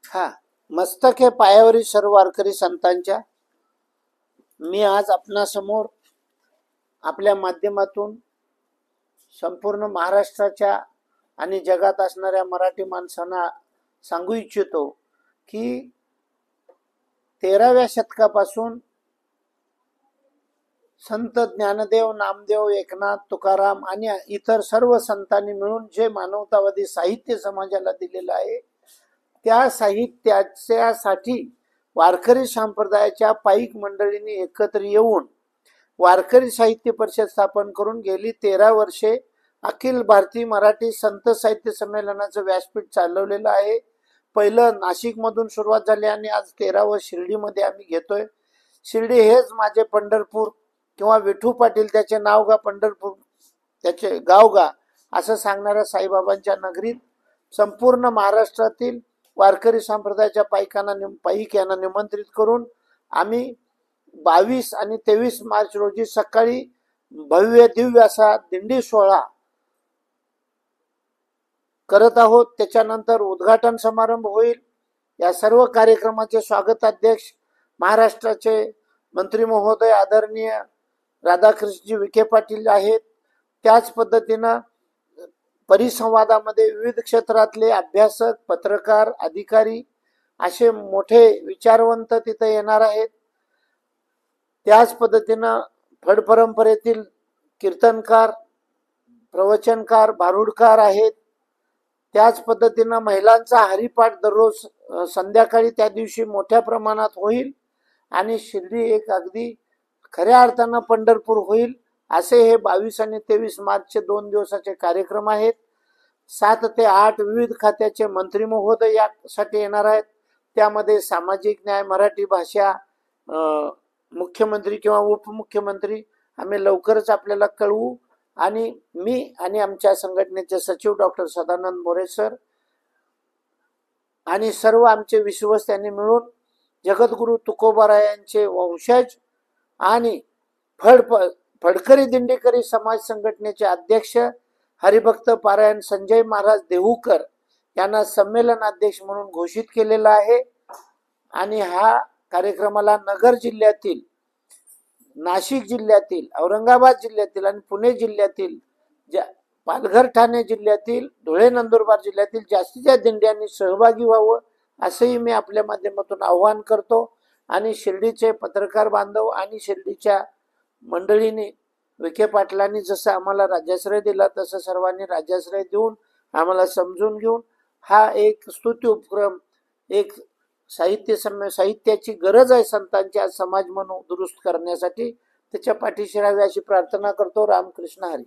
हा मस्तक हे पायावरील सर्व वारकरी संतांच्या. मी आज आपणासमोर आपल्या माध्यमातून संपूर्ण महाराष्ट्राच्या आणि जगात असणाऱ्या मराठी माणसांना सांगू इच्छितो की 13व्या शतकापासून संत ज्ञानदेव, नामदेव, एकनाथ, तुकाराम आणि इतर सर्व संतांनी मिळून जे मानवतावादी साहित्य समाजाला दिलेलं आहे, त्या साहित्यासाठी वारकरी संप्रदायाच्या पाईक मंडळींनी एकत्र येऊन वारकरी साहित्य परिषद स्थापन करून गेली 13 वर्षे अखिल भारतीय मराठी संत साहित्य संमेलनाचं व्यासपीठ चालवलेलं आहे. पहिलं नाशिक मधून सुरुवात झाली आणि आज 13वं शिर्डीमध्ये आम्ही घेतोय. शिर्डी हेच माझे पंढरपूर किंवा विठू पाटील त्याचे नाव गा पंढरपूर त्याचे गाव गा असं सांगणाऱ्या साईबाबांच्या नगरीत संपूर्ण महाराष्ट्रातील वारकरी संप्रदायाच्या पाईक यांना निमंत्रित करून आम्ही 22 आणि 23 मार्च रोजी सकाळी भव्य दिव्य असा दिंडी सोहळा करत आहोत. त्याच्यानंतर उद्घाटन समारंभ होईल. या सर्व कार्यक्रमाचे स्वागताध्यक्ष महाराष्ट्राचे मंत्री महोदय आदरणीय राधाकृष्णजी विखे पाटील आहेत. त्याच पद्धतीनं परिसंवादामध्ये विविध क्षेत्रातले अभ्यासक, पत्रकार, अधिकारी असे मोठे विचारवंत तिथे येणार आहेत. त्याच पद्धतीनं फड परंपरेतील कीर्तनकार, प्रवचनकार, भारुडकार आहेत. त्याच पद्धतीनं महिलांचा हरिपाठ दररोज संध्याकाळी त्या दिवशी मोठ्या प्रमाणात होईल आणि शिर्डी एक अगदी खऱ्या अर्थानं पंढरपूर होईल. असे हे 22 आणि 23 मार्चचे 2 दिवसाचे कार्यक्रम आहेत. 7 ते 8 विविध खात्याचे मंत्री महोदय यासाठी येणार आहेत. त्यामध्ये सामाजिक न्याय, मराठी भाषा, मुख्यमंत्री किंवा उपमुख्यमंत्री आम्ही लवकरच आपल्याला कळवू. आणि मी आणि आमच्या संघटनेचे सचिव डॉक्टर सदानंद मोरे सर आणि सर्व आमचे विश्वस्त यांनी मिळून जगद्गुरु तुकोबाराय यांचे वंशज आणि फडकरी दिंडीकरी समाज संघटनेचे अध्यक्ष हरिभक्त पारायण संजय महाराज देहूकर यांना संमेलन अध्यक्ष म्हणून घोषित केलेला आहे. आणि हा कार्यक्रमाला नगर जिल्ह्यातील, नाशिक जिल्ह्यातील, औरंगाबाद जिल्ह्यातील आणि पुणे जिल्ह्यातील, पालघर, ठाणे जिल्ह्यातील, धुळे, नंदुरबार जिल्ह्यातील जास्तीच्या दिंड्यांनी सहभागी व्हावं असंही मी आपल्या माध्यमातून आवाहन करतो. आणि शिर्डीचे पत्रकार बांधव आणि शिर्डीच्या मंडळींनी विखे पाटलांनी जसं आम्हाला राज्याश्रय दिला तसं सर्वांनी राज्याश्रय देऊन आम्हाला समजून घेऊन हा एक स्तुती उपक्रम, एक साहित्याची गरज आहे संतांची आज समाज म्हणून दुरुस्त करण्यासाठी, त्याच्या पाठीशी राहावी अशी प्रार्थना करतो. रामकृष्ण हरी.